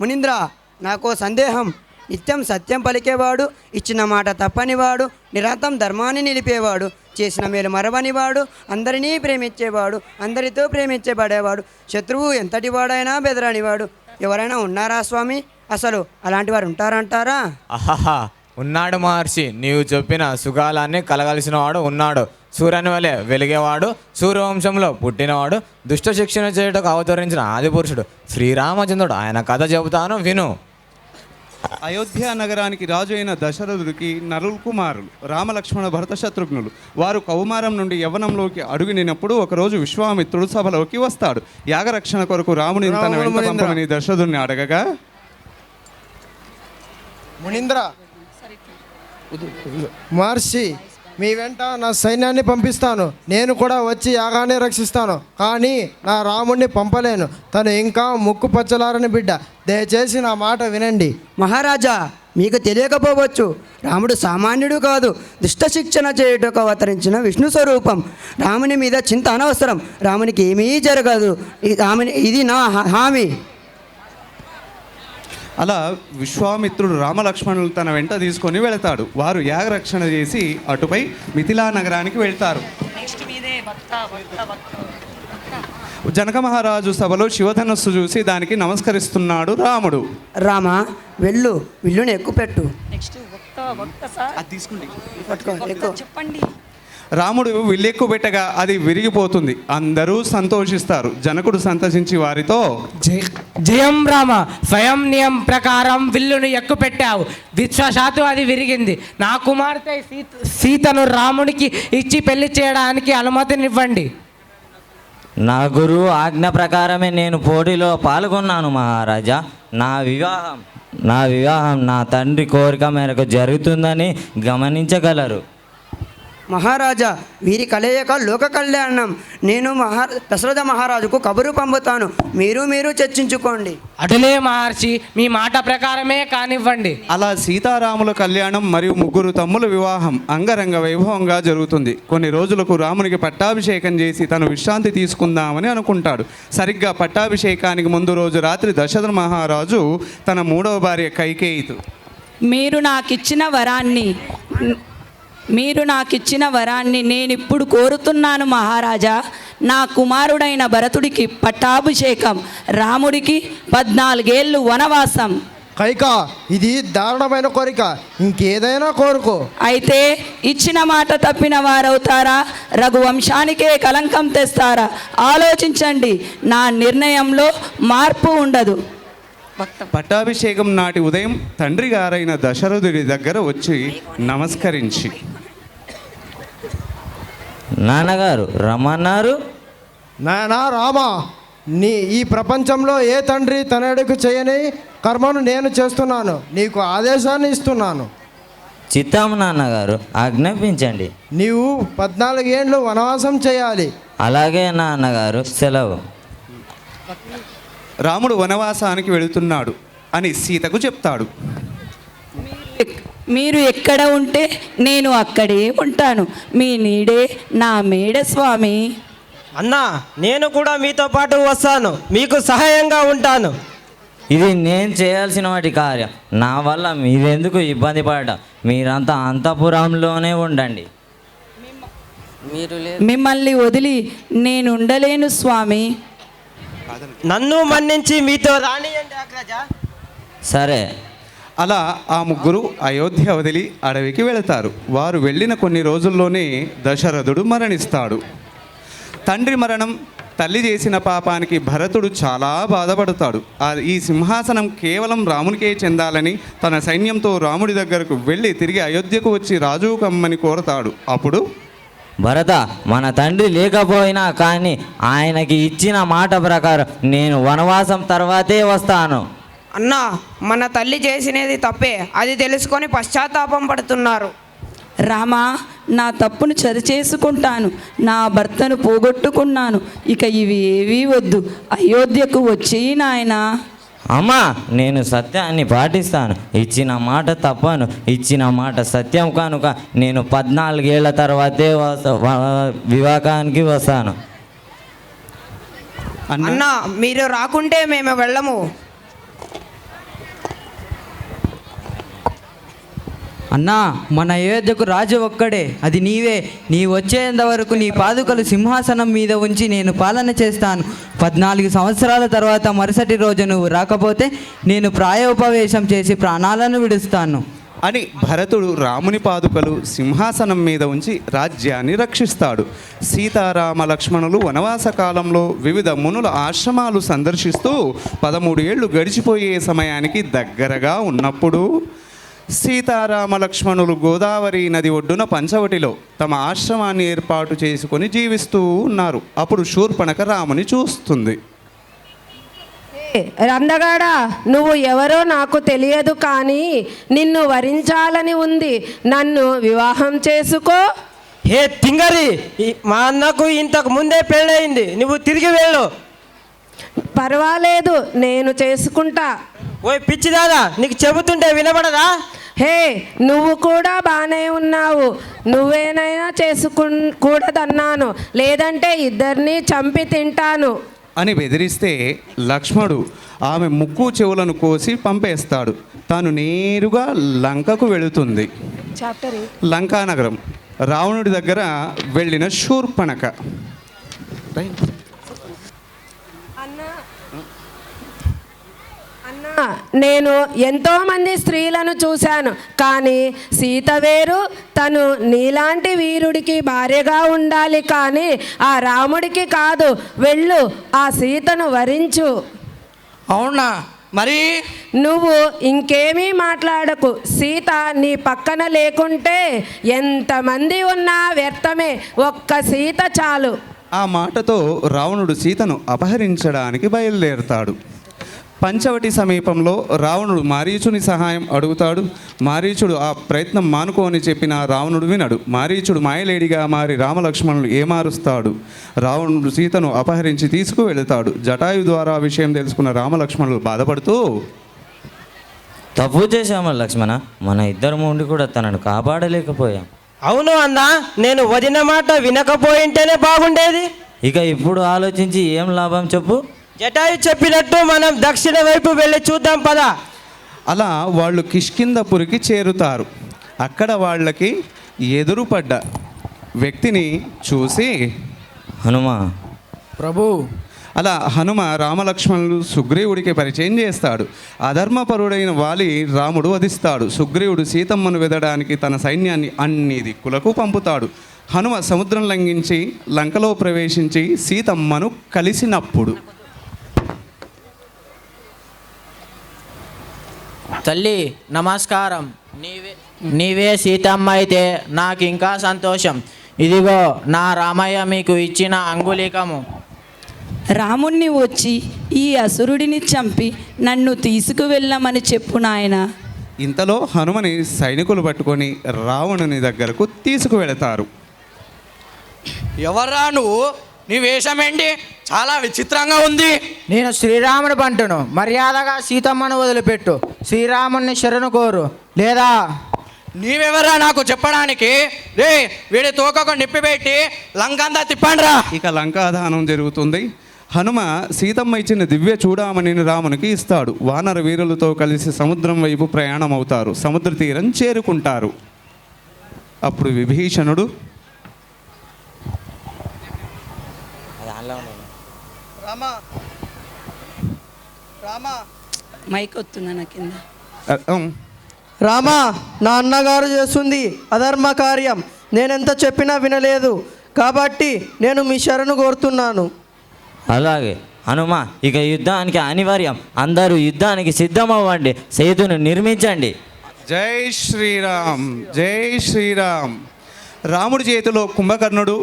మునీంద్ర, నాకో సందేహం. నిత్యం సత్యం పలికేవాడు, ఇచ్చిన మాట తప్పనివాడు, నిరంతరం ధర్మాన్ని నిలిపేవాడు, చేసిన మేలు మరవనివాడు, అందరినీ ప్రేమించేవాడు, అందరితో ప్రేమించబడేవాడు, శత్రువు ఎంతటి వాడైనా బెదరనివాడు ఎవరైనా ఉన్నారా స్వామి? అసలు అలాంటి వారు ఉంటారంటారా? ఆహాహా, ఉన్నాడు మహర్షి. నీవు చెప్పిన సుఖాలన్నీ కలగలిసిన వాడు ఉన్నాడు. సూర్యుని వలె వెలిగేవాడు, సూర్యవంశంలో పుట్టినవాడు, దుష్ట శిక్షణ చేయటకు అవతరించిన ఆదిపురుషుడు శ్రీరామచంద్రుడు. ఆయన కథ చెబుతాను, విను. అయోధ్య నగరానికి రాజు అయిన దశరథుడికి నరుల్ కుమారులు రామలక్ష్మణ భరత శత్రుఘ్నులు. వారు కౌమారం నుండి యవ్వనంలోకి అడుగునినప్పుడు ఒకరోజు విశ్వామిత్రుడు సభలోకి వస్తాడు. యాగరక్షణ కొరకు రాముని తన వెంట పంపమని దశరథుడిని అడగగా, మునీంద్ర మహర్షి, మీ వెంట నా సైన్యాన్ని పంపిస్తాను. నేను కూడా వచ్చి యాగాన్ని రక్షిస్తాను. కానీ నా రాముణ్ణి పంపలేను. తను ఇంకా ముక్కు పచ్చలారని బిడ్డ. దయచేసి నా మాట వినండి. మహారాజా, మీకు తెలియకపోవచ్చు, రాముడు సామాన్యుడు కాదు. దుష్ట శిక్షణ చేయుటకు అవతరించిన విష్ణు స్వరూపం. రాముని మీద చింత అనవసరం. రామునికి ఏమీ జరగదు. ఇది నా హామీ. అలా విశ్వామిత్రుడు రామలక్ష్మణులు తన వెంట తీసుకొని వెళతాడు. వారు యాగరక్షణ చేసి అటుపై మిథిలా నగరానికి వెళ్తారు. జనక మహారాజు సభలో శివధనస్సు చూసి దానికి నమస్కరిస్తున్నాడు రాముడు. రామ, విల్లుని ఎక్కుపెట్టు. చెప్పండి. రాముడు విల్లెక్కు పెట్టగా అది విరిగిపోతుంది. అందరూ సంతోషిస్తారు. జనకుడు సంతోషించి వారితో, జయం రామ, స్వయం నియం ప్రకారం విల్లును ఎక్కుపెట్టావు. విశ్వశాత్తు అది విరిగింది. నా కుమార్తె సీతను రాముడికి ఇచ్చి పెళ్లి చేయడానికి అనుమతినివ్వండి. నా గురువు ఆజ్ఞ ప్రకారమే నేను పోటీలో పాల్గొన్నాను మహారాజా. నా వివాహం నా తండ్రి కోరిక మేరకు జరుగుతుందని గమనించగలరు. మహారాజా, వీరి కలయిక లోక కళ్యాణం. నేను దశరథ మహారాజుకు కబురు పంపుతాను. మీరు చర్చించుకోండి. అటులే మహర్షి, మీ మాట ప్రకారమే కానివ్వండి. అలా సీతారాముల కళ్యాణం మరియు ముగ్గురు తమ్ముల వివాహం అంగరంగ వైభవంగా జరుగుతుంది. కొన్ని రోజులకు రామునికి పట్టాభిషేకం చేసి తను విశ్రాంతి తీసుకుందామని అనుకుంటాడు. సరిగ్గా పట్టాభిషేకానికి ముందు రోజు రాత్రి దశరథ మహారాజు తన మూడవ భార్య కైకేయితో, మీరు నాకిచ్చిన వరాన్ని నేనిప్పుడు కోరుతున్నాను మహారాజా. నా కుమారుడైన భరతుడికి పట్టాభిషేకం, రాముడికి 14 ఏళ్ళు వనవాసం. కైక, ఇది దారుణమైన కోరిక. ఇంకేదైనా కోరుకో. అయితే ఇచ్చిన మాట తప్పిన వారవుతారా? రఘువంశానికే కలంకం తెస్తారా? ఆలోచించండి. నా నిర్ణయంలో మార్పు ఉండదు. పట్టాభిషేకం నాటి ఉదయం తండ్రి గారైన దశరథుడి దగ్గర వచ్చి నమస్కరించి, నాన్నగారు రమ్మన్నారు. నాయనా రామా, ఈ ప్రపంచంలో ఏ తండ్రి తనయుడికి చేయని కర్మను నేను చేస్తున్నాను. నీకు ఆదేశాన్ని ఇస్తున్నాను. చిత్తం నాన్నగారు, ఆజ్ఞాపించండి. నీవు 14 ఏళ్ళు వనవాసం చేయాలి. అలాగే నాన్నగారు, సెలవు. రాముడు వనవాసానికి వెళుతున్నాడు అని సీతకు చెప్తాడు. మీరు ఎక్కడ ఉంటే నేను అక్కడే ఉంటాను. మీ నీడే నా మేడ స్వామి. అన్నా, నేను కూడా మీతో పాటు వస్తాను. మీకు సహాయంగా ఉంటాను. ఇది నేను చేయాల్సిన వాటి కార్యం. నా వల్ల మీరెందుకు ఇబ్బంది పడటం? మీరంతా అంతఃపురంలోనే ఉండండి. మిమ్మల్ని వదిలి నేను ఉండలేను స్వామి. నన్ను మన్నించి మీతో రానియండి అగ్రజ. సరే. అలా ఆ ముగ్గురు అయోధ్య వదిలి అడవికి వెళతారు. వారు వెళ్ళిన కొన్ని రోజుల్లోనే దశరథుడు మరణిస్తాడు. తండ్రి మరణం, తల్లి చేసిన పాపానికి భరతుడు చాలా బాధపడతాడు. ఈ సింహాసనం కేవలం రామునికే చెందాలని తన సైన్యంతో రాముడి దగ్గరకు వెళ్ళి తిరిగి అయోధ్యకు వచ్చి రాజు కమ్మని కోరతాడు. అప్పుడు, భరత, మన తండ్రి లేకపోయినా కానీ ఆయనకి ఇచ్చిన మాట ప్రకారం నేను వనవాసం తర్వాతే వస్తాను. అన్నా, మన తల్లి చేసినది తప్పే. అది తెలుసుకొని పశ్చాత్తాపం పడుతున్నారు. రామా, నా తప్పును సరిచేసుకుంటాను. నా భర్తను పోగొట్టుకున్నాను. ఇక ఇవి ఏవీ వద్దు. అయోధ్యకు వచ్చి నాయనా. అమ్మా, నేను సత్యాన్ని పాటిస్తాను. ఇచ్చిన మాట తప్పను. ఇచ్చిన మాట సత్యం కనుక నేను 14 ఏళ్ల తర్వాతే వివాహానికి వస్తాను. అన్నా, మీరు రాకుంటే మేము వెళ్ళము. అన్నా మన అయోధ్యకు రాజు ఒక్కడే, అది నీవే. నీ వచ్చేంత వరకు నీ పాదుకలు సింహాసనం మీద ఉంచి నేను పాలన చేస్తాను. 14 సంవత్సరాల తర్వాత మరుసటి రోజు నువ్వు రాకపోతే నేను ప్రాయోపవేశం చేసి ప్రాణాలను విడుస్తాను అని భరతుడు రాముని పాదుకలు సింహాసనం మీద ఉంచి రాజ్యాన్ని రక్షిస్తాడు. సీతారామ లక్ష్మణులు వనవాస కాలంలో వివిధ మునుల ఆశ్రమాలు సందర్శిస్తూ 13 ఏళ్ళు గడిచిపోయే సమయానికి దగ్గరగా ఉన్నప్పుడు సీతారామ లక్ష్మణులు గోదావరి నది ఒడ్డున పంచవటిలో తమ ఆశ్రమాన్ని ఏర్పాటు చేసుకొని జీవిస్తూ ఉన్నారు. అప్పుడు శూర్పణఖ రాముని చూస్తుంది. రందగాడా, నువ్వు ఎవరో నాకు తెలియదు, కానీ నిన్ను వరించాలని ఉంది. నన్ను వివాహం చేసుకో. హే తింగరి, మా అన్నకు ఇంతకు ముందే పెళ్ళయింది, నువ్వు తిరిగి వెళ్ళు. పర్వాలేదు, నేను చేసుకుంటా. ఓయ్ పిచ్చిదాదా, నీకు చెబుతుంటే వినబడదా? హే, నువ్వు కూడా బాగానే ఉన్నావు. నువ్వేనైనా కూడదన్నాను, లేదంటే ఇద్దరిని చంపి తింటాను అని బెదిరిస్తే లక్ష్మణుడు ఆమె ముక్కు చెవులను కోసి పంపేస్తాడు. తాను నేరుగా లంకకు వెళుతుంది. లంకానగరం. రావణుడి దగ్గర వెళ్ళిన శూర్పణఖ. నేను ఎంతోమంది స్త్రీలను చూశాను, కానీ సీత వేరు. తను నీలాంటి వీరుడికి భార్యగా ఉండాలి, కానీ ఆ రాముడికి కాదు. వెళ్ళు, ఆ సీతను వరించు. అవునా? మరి నువ్వు ఇంకేమీ మాట్లాడకు. సీత నీ పక్కన లేకుంటే ఎంతమంది ఉన్నా వ్యర్థమే. ఒక్క సీత చాలు. ఆ మాటతో రావణుడు సీతను అపహరించడానికి బయలుదేరుతాడు. పంచవటి సమీపంలో రావణుడు మారీచుని సహాయం అడుగుతాడు. మారీచుడు ఆ ప్రయత్నం మానుకోని చెప్పిన రావణుడు వినడు. మారీచుడు మాయలేడిగా మారి రామలక్ష్మణులు ఏమారుస్తాడు. రావణుడు సీతను అపహరించి తీసుకువెళతాడు. జటాయు ద్వారా విషయం తెలుసుకున్న రామలక్ష్మణులు బాధపడుతూ, తప్పు చేశాము లక్ష్మణ, మన ఇద్దరు ఉండి కూడా తనను కాపాడలేకపోయాం. అవును అన్నా, నేను వదిన మాట వినకపోయింటేనే బాగుండేది. ఇక ఇప్పుడు ఆలోచించి ఏం లాభం చెప్పు. జటాయు చెప్పినట్టు మనం దక్షిణ వైపు వెళ్ళి చూద్దాం పదా. అలా వాళ్ళు కిష్కింధపురికి చేరుతారు. అక్కడ వాళ్ళకి ఎదురుపడ్డ వ్యక్తిని చూసి, హనుమా ప్రభు. అలా హనుమ రామలక్ష్మణులు సుగ్రీవుడికి పరిచయం చేస్తాడు. అధర్మపరుడైన వాలి రాముడు వధిస్తాడు. సుగ్రీవుడు సీతమ్మను వెదడానికి తన సైన్యాన్ని అన్ని దిక్కులకు పంపుతాడు. హనుమ సముద్రం లంఘించి లంకలో ప్రవేశించి సీతమ్మను కలిసినప్పుడు, తల్లి నమస్కారం. నీవే సీతమ్మ అయితే నాకు ఇంకా సంతోషం. ఇదిగో నా రామయ్య మీకు ఇచ్చిన అంగుళీకము. రాముణ్ణి వచ్చి ఈ అసురుడిని చంపి నన్ను తీసుకువెళ్ళమని చెప్పు నాయన. ఇంతలో హనుమని సైనికులు పట్టుకొని రావణుని దగ్గరకు తీసుకువెళతారు. ఎవర్రా నువ్వు? నీ వేషమేంటి? చాలా విచిత్రంగా ఉంది. నేను శ్రీరాముడి పంటను, మర్యాదగా సీతమ్మను వదిలిపెట్టు. శ్రీరాముడిని శరణు కోరు, లేదా నీవెవరా నాకు చెప్పడానికి? రే, వీడి తోకకు నిప్పిపెట్టి లంకంతా తిప్పండ్రా. ఇక లంకాదానం జరుగుతుంది. హనుమ సీతమ్మ ఇచ్చిన దివ్య చూడామణిని రామునికి ఇస్తాడు. వానర వీరులతో కలిసి సముద్రం వైపు ప్రయాణం అవుతారు. సముద్ర తీరం చేరుకుంటారు. అప్పుడు విభీషణుడు, మైక్ వస్తున్నా నా కింద. రామా, నా అన్నగారు చేస్తుంది అధర్మ కార్యం. నేనెంత చెప్పినా వినలేదు, కాబట్టి నేను మీ శరణు కోరుతున్నాను. అలాగే హనుమ, ఇక యుద్ధానికి అనివార్యం. అందరూ యుద్ధానికి సిద్ధమవ్వండి, సేతును నిర్మించండి. జై శ్రీరామ్, జై శ్రీరామ్. రాముడి చేతిలో కుంభకర్ణుడు,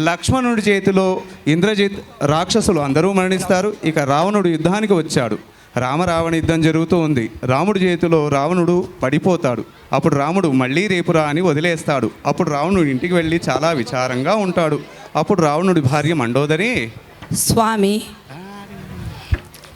లక్ష్మణుడి చేతిలో ఇంద్రజిత్, రాక్షసులు అందరూ మరణిస్తారు. ఇక రావణుడు యుద్ధానికి వచ్చాడు. రామరావణ యుద్ధం జరుగుతూ ఉంది. రాముడి చేతిలో రావణుడు పడిపోతాడు. అప్పుడు రాముడు మళ్ళీ రేపురా అని వదిలేస్తాడు. అప్పుడు రావణుడు ఇంటికి వెళ్ళి చాలా విచారంగా ఉంటాడు. అప్పుడు రావణుడి భార్య మండోదరి,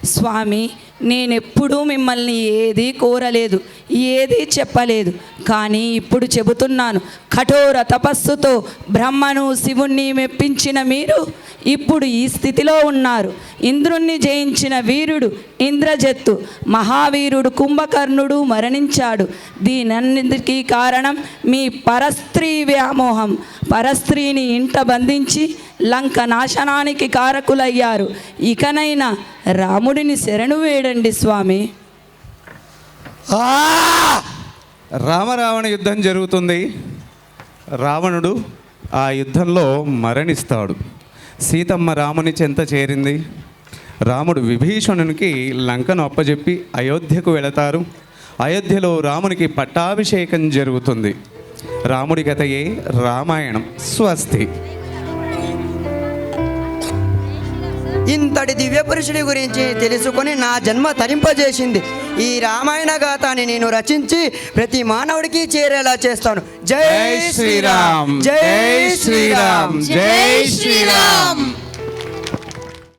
స్వామి నేనెప్పుడూ మిమ్మల్ని ఏదీ కోరలేదు, ఏదీ చెప్పలేదు. కానీ ఇప్పుడు చెబుతున్నాను, కఠోర తపస్సుతో బ్రహ్మను శివుణ్ణి మెప్పించిన మీరు ఇప్పుడు ఈ స్థితిలో ఉన్నారు. ఇంద్రుణ్ణి జయించిన వీరుడు ఇంద్రజత్తు, మహావీరుడు కుంభకర్ణుడు మరణించాడు. దీనన్నిటికీ కారణం మీ పరస్త్రీ వ్యామోహం. పరస్త్రీని ఇంట బంధించి లంక నాశనానికి కారకులయ్యారు. ఇకనైనా రాముడిని శరణు వేడండి స్వామి. రామరావణ యుద్ధం జరుగుతుంది. రావణుడు ఆ యుద్ధంలో మరణిస్తాడు. సీతమ్మ రాముని చెంత చేరింది. రాముడు విభీషణునికి లంకను అప్పజెప్పి అయోధ్యకు వెళతారు. అయోధ్యలో రామునికి పట్టాభిషేకం జరుగుతుంది. రాముడి కథయే రామాయణం. స్వస్తి. ఇంతటి దివ్య పురుషుడి గురించి తెలుసుకొని నా జన్మ తరింపజేసింది. ఈ రామాయణ గాథని నేను రచించి ప్రతి మానవుడికి చేరేలా చేస్తాను. జై శ్రీరామ్, జై శ్రీరామ్, జై శ్రీరామ్.